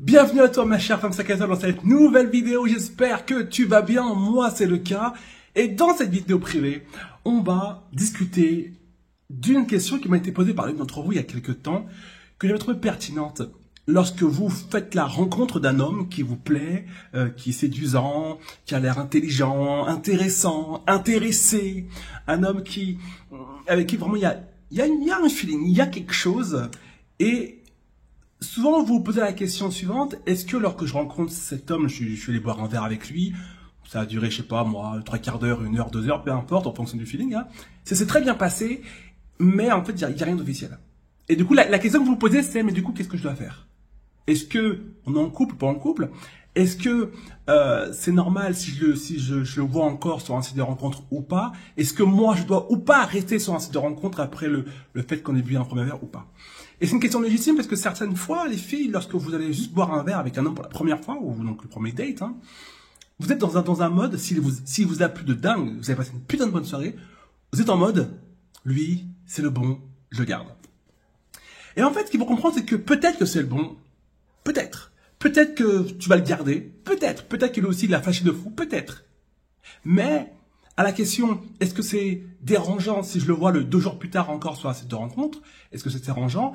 Bienvenue à toi ma chère femme sac à dos dans cette nouvelle vidéo, j'espère que tu vas bien, moi c'est le cas. Et dans cette vidéo privée, on va discuter d'une question qui m'a été posée par l'une d'entre vous il y a quelques temps, que j'avais trouvée pertinente. Lorsque vous faites la rencontre d'un homme qui vous plaît, qui est séduisant, qui a l'air intelligent, intéressant, intéressé, un homme avec qui vraiment il y a un feeling, il y a quelque chose, et souvent vous vous posez la question suivante, est-ce que lorsque je rencontre cet homme, je suis allé boire un verre avec lui, ça a duré, je sais pas moi, 3/4 d'heure, 1 heure, 2 heures, peu importe, en fonction du feeling, hein. Ça s'est très bien passé, mais en fait il n'y a rien d'officiel. Et du coup la question que vous vous posez c'est, mais du coup qu'est-ce que je dois faire? Est-ce que on est en couple ou pas en couple? Est-ce que c'est normal si je le vois encore sur un site de rencontre ou pas? Est-ce que moi je dois ou pas rester sur un site de rencontre après le fait qu'on ait bu un premier verre ou pas? Et c'est une question légitime parce que certaines fois, les filles, lorsque vous allez juste boire un verre avec un homme pour la première fois, ou donc le premier date, hein, vous êtes dans un mode, s'il vous a plu de dingue, vous avez passé une putain de bonne soirée, vous êtes en mode, lui, c'est le bon, je le garde. Et en fait, ce qu'il faut comprendre, c'est que peut-être que c'est le bon, peut-être que tu vas le garder, peut-être qu'il a aussi de la flashée de fou, peut-être. Mais, à la question, est-ce que c'est dérangeant si je le vois 2 jours plus tard encore sur un site de rencontre? Est-ce que c'est dérangeant?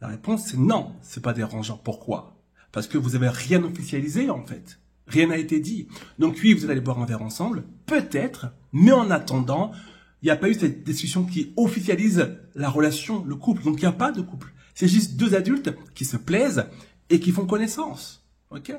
La réponse c'est non, c'est pas dérangeant. Pourquoi? Parce que vous avez rien officialisé en fait. Rien n'a été dit. Donc oui, vous allez boire un verre ensemble, peut-être, mais en attendant, il n'y a pas eu cette discussion qui officialise la relation, le couple. Donc il n'y a pas de couple. C'est juste 2 adultes qui se plaisent et qui font connaissance. Ok?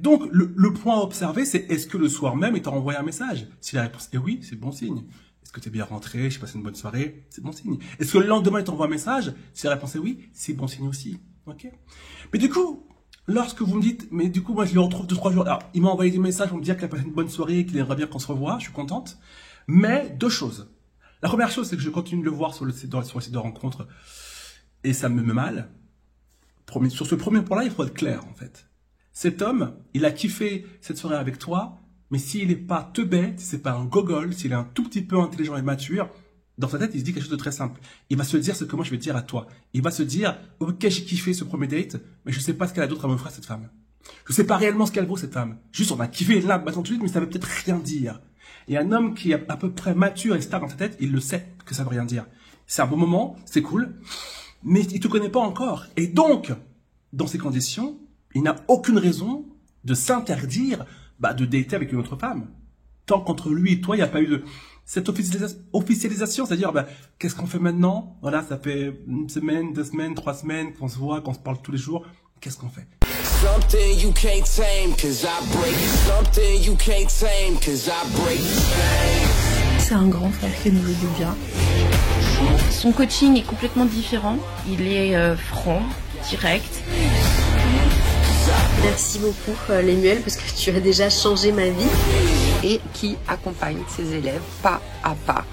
Donc, le point à observer, c'est est-ce que le soir même, il t'a envoyé un message? Si la réponse est oui, c'est bon signe. Est-ce que tu es bien rentré? J'ai passé une bonne soirée? C'est bon signe. Est-ce que le lendemain, il t'envoie un message? Si la réponse est oui, c'est bon signe aussi. Ok? Mais du coup, lorsque vous me dites, mais du coup, moi, je le retrouve 2-3 jours. Alors, il m'a envoyé des messages pour me dire qu'il a passé une bonne soirée, qu'il aimerait bien qu'on se revoie. Je suis contente. Mais 2 choses. La première chose, c'est que je continue de le voir sur le site de rencontre et ça me met mal. Sur ce premier point-là, il faut être clair, en fait. Cet homme, il a kiffé cette soirée avec toi, mais s'il n'est pas teubé, si c'est pas un gogol, s'il est un tout petit peu intelligent et mature, dans sa tête, il se dit quelque chose de très simple. Il va se dire ce que moi je vais te dire à toi. Il va se dire, ok, j'ai kiffé ce premier date, mais je sais pas ce qu'elle a d'autre à m'offrir cette femme. Je sais pas réellement ce qu'elle vaut cette femme. Juste, on a kiffé là, maintenant tout de suite, mais ça veut peut-être rien dire. Et un homme qui est à peu près mature et stable dans sa tête, il le sait que ça veut rien dire. C'est un bon moment, c'est cool, mais il te connaît pas encore. Et donc, dans ces conditions, il n'a aucune raison de s'interdire de dater avec une autre femme. Tant qu'entre lui et toi, il n'y a pas eu de cette officialisation, c'est-à-dire qu'est-ce qu'on fait maintenant? Voilà, ça fait 1 semaine, 2 semaines, 3 semaines qu'on se voit, qu'on se parle tous les jours. Qu'est-ce qu'on fait? C'est un grand frère qui nous veut du bien. Son coaching est complètement différent. Il est franc, direct. Merci beaucoup Lemuel parce que tu as déjà changé ma vie. Et qui accompagne ses élèves pas à pas.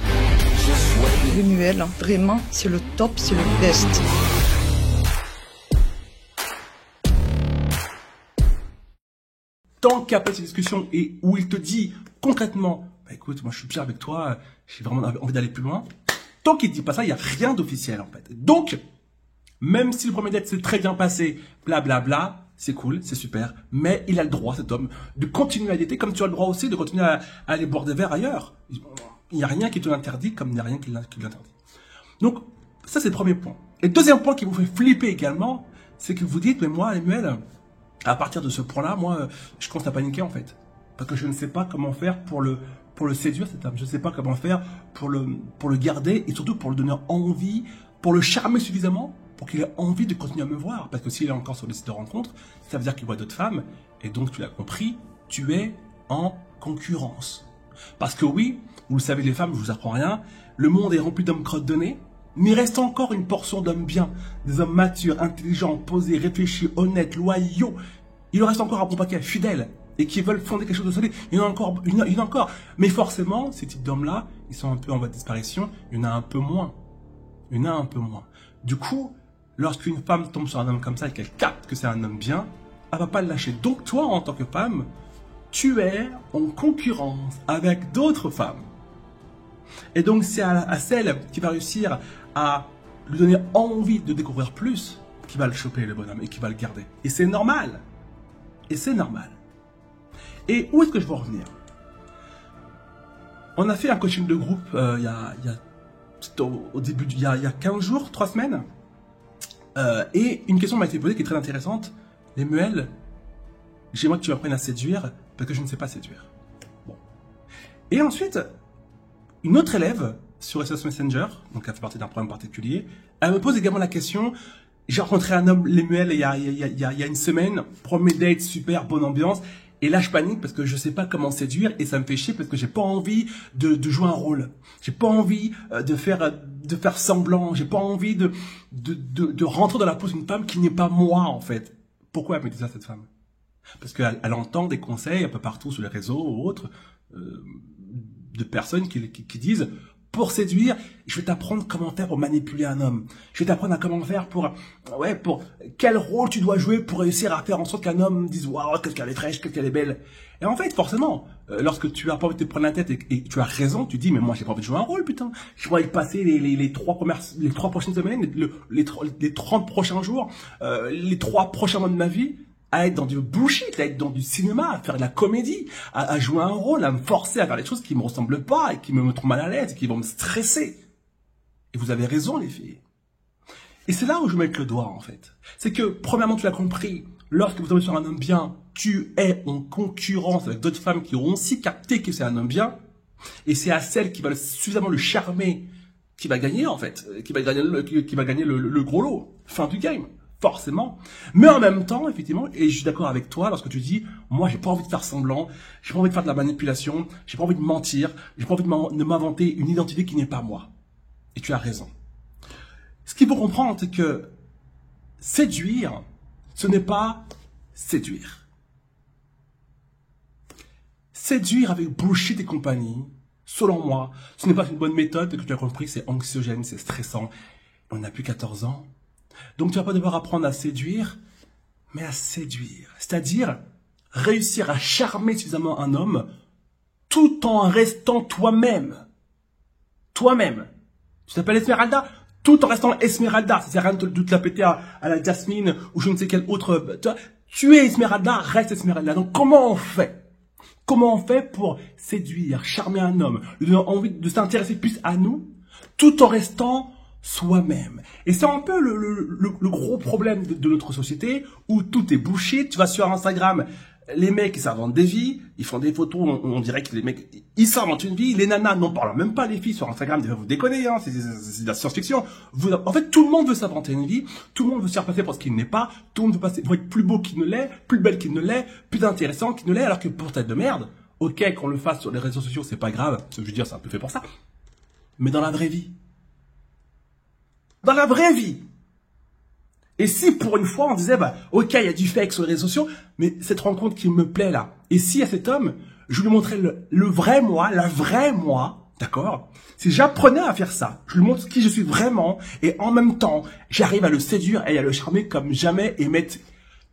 Lemuel, vraiment, c'est le top, c'est le best. Tant qu'il n'y a pas cette discussion et où il te dit concrètement, écoute, moi je suis bien avec toi, j'ai vraiment envie d'aller plus loin. Tant qu'il ne dit pas ça, il n'y a rien d'officiel en fait. Donc, même si le premier date s'est très bien passé, blablabla, c'est cool, c'est super, mais il a le droit, cet homme, de continuer à dater, comme tu as le droit aussi de continuer à aller boire des verres ailleurs. Il n'y a rien qui te l'interdit, comme il n'y a rien qui l'interdit. Donc, ça c'est le premier point. Et le deuxième point qui vous fait flipper également, c'est que vous dites, mais moi, Lemuel, à partir de ce point-là, moi, je commence à paniquer en fait. Parce que je ne sais pas comment faire pour le séduire cet homme. Je ne sais pas comment faire pour le garder et surtout pour le donner envie, pour le charmer suffisamment pour qu'il ait envie de continuer à me voir. Parce que s'il est encore sur les sites de rencontre, ça veut dire qu'il voit d'autres femmes. Et donc, tu l'as compris, tu es en concurrence. Parce que oui, vous le savez les femmes, je vous apprends rien, le monde est rempli d'hommes crottes de nez, mais il reste encore une portion d'hommes bien, des hommes matures, intelligents, posés, réfléchis, honnêtes, loyaux. Il en reste encore un bon paquet, fidèles, et qui veulent fonder quelque chose de solide. Il y en a encore. Mais forcément, ces types d'hommes-là, ils sont un peu en voie de disparition, il y en a un peu moins. Du coup, lorsqu'une femme tombe sur un homme comme ça et qu'elle capte que c'est un homme bien, elle va pas le lâcher. Donc toi, en tant que femme, tu es en concurrence avec d'autres femmes. Et donc c'est à celle qui va réussir à lui donner envie de découvrir plus qui va le choper le bonhomme et qui va le garder. Et c'est normal. et c'est normal. Et où est-ce que je veux en revenir? On a fait un coaching de groupe au début, il y a 15 jours, 3 semaines. Et une question m'a été posée qui est très intéressante. Lemuel, j'aimerais que tu m'apprennes à séduire parce que je ne sais pas séduire. Bon. Et ensuite, une autre élève sur SOS Messenger, donc elle fait partie d'un programme particulier, elle me pose également la question. J'ai rencontré un homme, Lemuel, il y a une semaine, premier date, super, bonne ambiance. Et là, je panique parce que je sais pas comment séduire et ça me fait chier parce que j'ai pas envie de jouer un rôle. J'ai pas envie de faire semblant. J'ai pas envie de rentrer dans la peau d'une femme qui n'est pas moi, en fait. Pourquoi elle me dit ça, cette femme? Parce qu'elle entend des conseils un peu partout sur les réseaux ou autres, de personnes qui disent, pour séduire, je vais t'apprendre comment faire pour manipuler un homme. Je vais t'apprendre à comment faire pour quel rôle tu dois jouer pour réussir à faire en sorte qu'un homme dise, waouh, qu'elle est fraîche, qu'elle est belle. Et en fait, forcément, lorsque tu as pas envie de te prendre la tête et tu as raison, tu dis, mais moi, j'ai pas envie de jouer un rôle, putain. Je vais passer les 3 prochaines semaines, les 30 prochains jours, les 3 prochains mois de ma vie, à être dans du bullshit, à être dans du cinéma, à faire de la comédie, à jouer un rôle, à me forcer à faire des choses qui me ressemblent pas et qui me mettront mal à l'aise et qui vont me stresser. Et vous avez raison, les filles. Et c'est là où je mets le doigt, en fait. C'est que, premièrement, tu l'as compris, lorsque vous tombez sur un homme bien, tu es en concurrence avec d'autres femmes qui auront aussi capté que c'est un homme bien. Et c'est à celle qui va suffisamment le charmer qui va gagner, en fait. Qui va gagner le gros lot. Fin du game. Forcément. Mais en même temps, effectivement, et je suis d'accord avec toi lorsque tu dis, moi, j'ai pas envie de faire semblant, j'ai pas envie de faire de la manipulation, j'ai pas envie de mentir, j'ai pas envie de m'inventer une identité qui n'est pas moi. Et tu as raison. Ce qu'il faut comprendre, c'est que séduire, ce n'est pas séduire. Séduire avec bullshit et compagnie, selon moi, ce n'est pas une bonne méthode, que tu as compris, c'est anxiogène, c'est stressant. On n'a plus 14 ans. Donc tu vas pas devoir apprendre à séduire, mais à séduire. C'est-à-dire réussir à charmer suffisamment un homme tout en restant toi-même. Toi-même. Tu t'appelles Esmeralda, tout en restant Esmeralda. Ça sert à rien de te la péter à la Jasmine ou je ne sais quelle autre. Tu es Esmeralda, reste Esmeralda. Donc comment on fait? Comment on fait pour séduire, charmer un homme, lui donner envie de s'intéresser plus à nous, tout en restant soi-même. Et c'est un peu le gros problème de notre société où tout est bullshit. Tu vas sur Instagram, les mecs ils s'inventent des vies, ils font des photos, on dirait que les mecs ils s'inventent une vie. Les nanas n'en parlent même pas, les filles sur Instagram, vous déconnez, hein, c'est de la science-fiction. En fait, tout le monde veut s'inventer une vie, tout le monde veut se faire passer pour ce qu'il n'est pas, tout le monde veut être plus beau qu'il ne l'est, plus belle qu'il ne l'est, plus intéressant qu'il ne l'est, alors que pour tête de merde, ok, qu'on le fasse sur les réseaux sociaux, c'est pas grave, je veux dire, c'est un peu fait pour ça. Mais dans la vraie vie, et si pour une fois on disait, bah, ok, il y a du fake sur les réseaux sociaux, mais cette rencontre qui me plaît là, et si à cet homme, je lui montrais le vrai moi, la vraie moi, d'accord? Si j'apprenais à faire ça, je lui montre qui je suis vraiment, et en même temps, j'arrive à le séduire et à le charmer comme jamais et mettre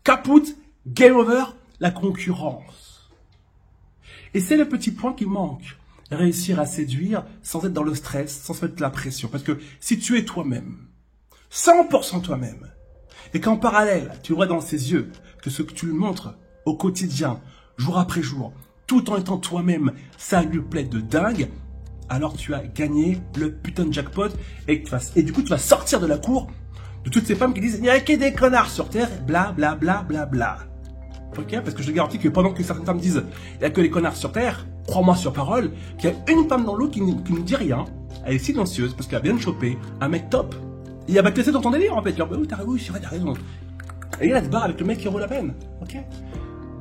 caput, game over, la concurrence. Et c'est le petit point qui manque. Réussir à séduire sans être dans le stress, sans se mettre de la pression. Parce que si tu es toi-même, 100% toi-même, et qu'en parallèle, tu vois dans ses yeux que ce que tu lui montres au quotidien, jour après jour, tout en étant toi-même, ça lui plaît de dingue, alors tu as gagné le putain de jackpot et du coup tu vas sortir de la cour de toutes ces femmes qui disent « Il n'y a que des connards sur Terre, bla bla bla bla bla ». Ok, parce que je te garantis que pendant que certaines femmes disent « Il n'y a que les connards sur Terre », crois-moi sur parole, qu'il y a une femme dans l'eau qui ne dit rien. Elle est silencieuse parce qu'elle a bien chopé un mec top. Il y a pas que dans ton délire en fait. Genre, oui, t'as raison. Et elle se barre avec le mec qui vaut la peine. Ok.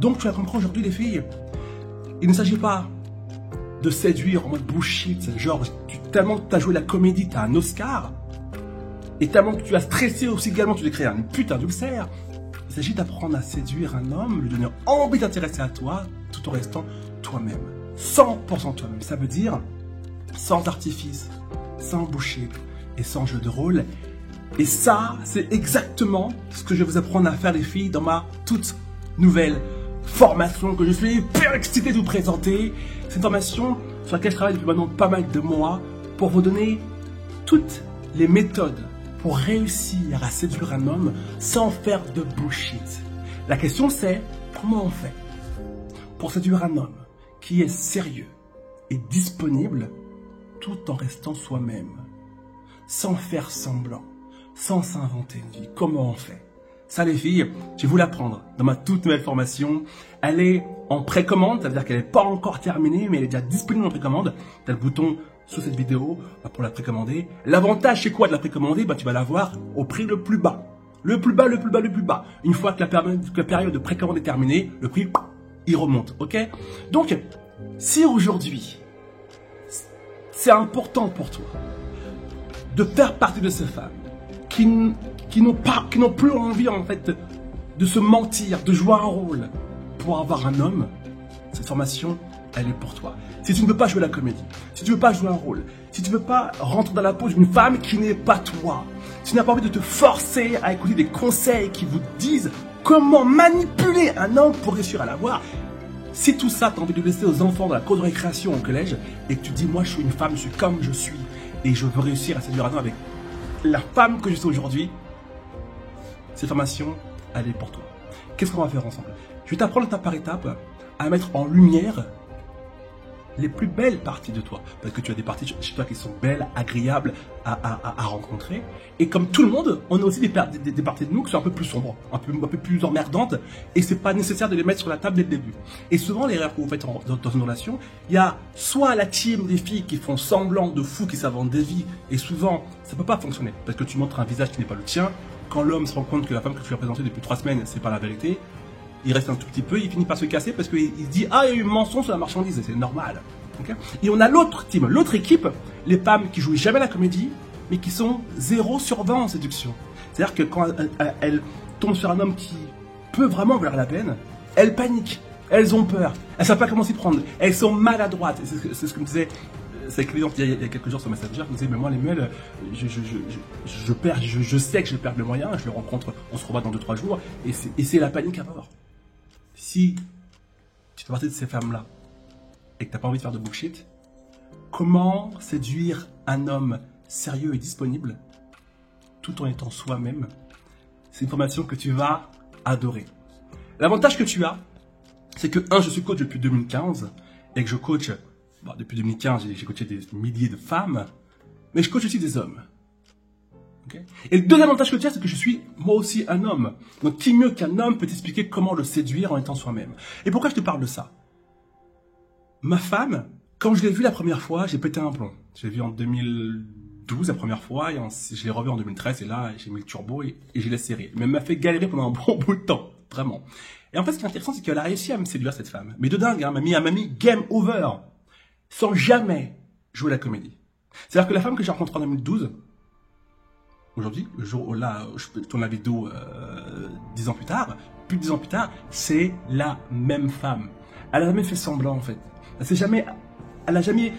Donc tu vas comprendre aujourd'hui les filles. Il ne s'agit pas de séduire en mode bullshit. Genre, tellement que tu as joué la comédie, tu as un Oscar. Et tellement que tu as stressé aussi également, tu as créé un putain d'ulcère. Il s'agit d'apprendre à séduire un homme, lui donner envie d'intéresser à toi, tout en restant toi-même. 100% toi-même. Ça veut dire sans artifice, sans bullshit et sans jeu de rôle. Et ça, c'est exactement ce que je vais vous apprendre à faire les filles dans ma toute nouvelle formation que je suis hyper excité de vous présenter. C'est une formation sur laquelle je travaille depuis maintenant pas mal de mois pour vous donner toutes les méthodes pour réussir à séduire un homme sans faire de bullshit. La question c'est, comment on fait pour séduire un homme qui est sérieux et disponible tout en restant soi-même, sans faire semblant, sans s'inventer une vie? Comment on fait? Ça les filles, je vais vous l'apprendre dans ma toute nouvelle formation. Elle est en précommande, ça veut dire qu'elle n'est pas encore terminée, mais elle est déjà disponible en précommande. Tu as le bouton sous cette vidéo pour la précommander. L'avantage c'est quoi de la précommander? Tu vas l'avoir au prix le plus bas. Le plus bas, le plus bas, le plus bas. Une fois que la période de précommande est terminée, le prix, il remonte, ok? Donc, si aujourd'hui, c'est important pour toi de faire partie de ces femmes qui n'ont plus envie en fait de se mentir, de jouer un rôle pour avoir un homme, cette formation, elle est pour toi. Si tu ne veux pas jouer la comédie, si tu ne veux pas jouer un rôle, si tu ne veux pas rentrer dans la peau d'une femme qui n'est pas toi, si tu n'as pas envie de te forcer à écouter des conseils qui vous disent comment manipuler un homme pour réussir à l'avoir, si tout ça, tu as envie de laisser aux enfants dans la cour de récréation au collège et que tu dis moi je suis une femme, je suis comme je suis et je veux réussir à séduire un homme avec la femme que je suis aujourd'hui, cette formation, elle est pour toi. Qu'est-ce qu'on va faire ensemble? Je vais t'apprendre étape par étape à mettre en lumière les plus belles parties de toi. Parce que tu as des parties chez toi qui sont belles, agréables à rencontrer. Et comme tout le monde, on a aussi des parties de nous qui sont un peu plus sombres, un peu plus emmerdantes. Et c'est pas nécessaire de les mettre sur la table dès le début. Et souvent, l'erreur que vous faites dans une relation, il y a soit la team des filles qui font semblant de fous, qui s'inventent des vies. Et souvent, ça peut pas fonctionner. Parce que tu montres un visage qui n'est pas le tien. Quand l'homme se rend compte que la femme que tu lui as présentée depuis 3 semaines, c'est pas la vérité, il reste un tout petit peu, il finit par se casser parce qu'il se dit « Ah, il y a eu un mensonge sur la marchandise, c'est normal. Okay » Et on a l'autre team, l'autre équipe, les femmes qui jouent jamais la comédie, mais qui sont 0 sur 20 en séduction. C'est-à-dire que quand elles tombent sur un homme qui peut vraiment valoir la peine, elles paniquent, elles ont peur, elles savent pas comment s'y prendre, elles sont maladroites. C'est ce que me disait... C'est avec client il y a quelques jours sur Messenger, il me disait mais moi les mails, je sais que je perds le moyen, je le rencontre, on se revoit dans 2-3 jours, et c'est la panique à mort. Si tu fais partie de ces femmes-là, et que tu n'as pas envie de faire de bullshit, comment séduire un homme sérieux et disponible, tout en étant soi-même, c'est une formation que tu vas adorer. L'avantage que tu as, c'est que, je suis coach depuis 2015, et que je coach... depuis 2015, j'ai coaché des milliers de femmes, mais je coach aussi des hommes. Okay? Et le deuxième avantage que tu as, c'est que je suis moi aussi un homme. Donc qui mieux qu'un homme peut t'expliquer comment le séduire en étant soi-même? Et pourquoi je te parle de ça? Ma femme, quand je l'ai vue la première fois, j'ai pété un plomb. Je l'ai vue en 2012 la première fois, et je l'ai revue en 2013, et là j'ai mis le turbo et j'ai laissé rire. Mais elle m'a fait galérer pendant un bon bout de temps, vraiment. Et en fait ce qui est intéressant, c'est qu'elle a réussi à me séduire, cette femme. Mais de dingue, hein, elle m'a mis game over, sans jamais jouer la comédie. C'est-à-dire que la femme que j'ai rencontrée en 2012, aujourd'hui, le jour où là, je tourne la vidéo 10 ans plus tard, plus de 10 ans plus tard, c'est la même femme. Elle n'a jamais fait semblant en fait. Elle a jamais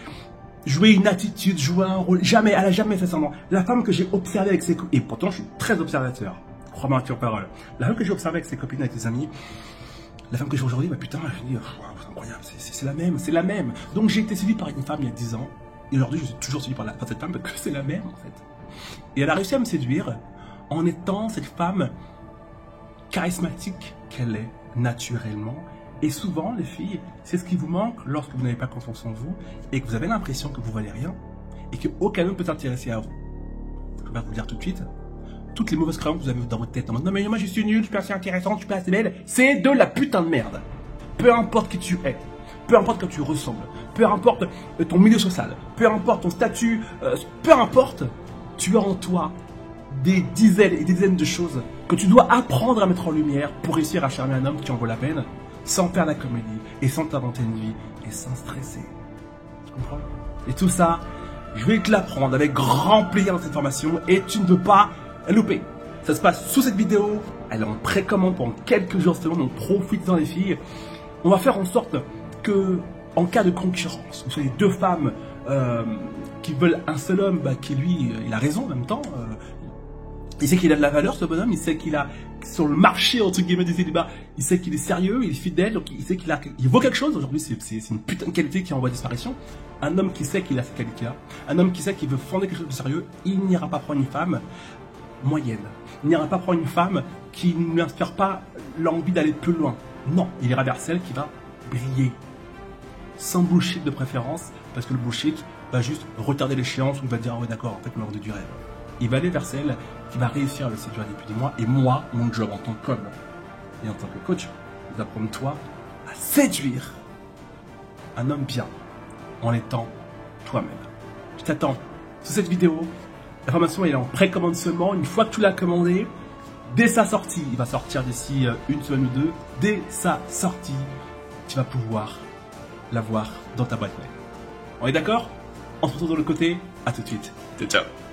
joué une attitude, joué un rôle, jamais, elle n'a jamais fait semblant. La femme que j'ai observée avec ses copines, et pourtant je suis très observateur, crois-moi sur parole, la femme que j'ai observée avec ses copines, avec ses amis, la femme que j'ai aujourd'hui, putain, je me dis, wow, c'est incroyable, c'est la même. Donc j'ai été séduit par une femme il y a 10 ans, et aujourd'hui je suis toujours séduit par cette femme parce que c'est la même en fait. Et elle a réussi à me séduire en étant cette femme charismatique qu'elle est naturellement. Et souvent, les filles, c'est ce qui vous manque lorsque vous n'avez pas confiance en vous et que vous avez l'impression que vous valez rien et qu'aucun homme peut s'intéresser à vous. Je vais vous le dire tout de suite. Toutes les mauvaises croyances que vous avez dans votre tête en mode non mais moi je suis nul, je suis pas assez intéressante, je suis pas assez belle, c'est de la putain de merde. Peu importe qui tu es, peu importe que tu ressembles, peu importe ton milieu social, peu importe ton statut, peu importe, tu as en toi des dizaines et des dizaines de choses que tu dois apprendre à mettre en lumière pour réussir à charmer un homme qui en vaut la peine, sans faire la comédie et sans t'inventer une vie et sans stresser. Tu comprends? Et tout ça, je vais te l'apprendre avec grand plaisir dans cette formation et tu ne peux pas louper. Ça se passe sous cette vidéo, elle est en précommande pendant quelques jours seulement, donc profite-en les filles. On va faire en sorte que, en cas de concurrence, vous soyez deux femmes qui veulent un seul homme, qui lui, il a raison en même temps. Il sait qu'il a de la valeur, ce bonhomme, il sait qu'il a, sur le marché, entre guillemets, des célibats, il sait qu'il est sérieux, il est fidèle, donc il sait il vaut quelque chose. Aujourd'hui, c'est une putain de qualité qui est en voie de disparition. Un homme qui sait qu'il a cette qualité-là, un homme qui sait qu'il veut fonder quelque chose de sérieux, il n'ira pas prendre une femme moyenne. Il n'ira pas prendre une femme qui ne lui inspire pas l'envie d'aller plus loin. Non, il ira vers celle qui va briller. Sans bullshit de préférence, parce que le bullshit va juste retarder l'échéance ou il va dire, ah ouais d'accord, en fait on a vendu du rêve. Il va aller vers celle qui va réussir à le séduire depuis des mois. Et moi, mon job en tant qu'homme et en tant que coach, c'est d'apprendre toi à séduire un homme bien en l'étant toi-même. Je t'attends sur cette vidéo. L'information est en précommande seulement. Une fois que tu l'as commandé, dès sa sortie, il va sortir d'ici une semaine ou deux, dès sa sortie, tu vas pouvoir l'avoir dans ta boîte mail. On est d'accord? On se retrouve de l'autre côté. À tout de suite. Ciao, ciao.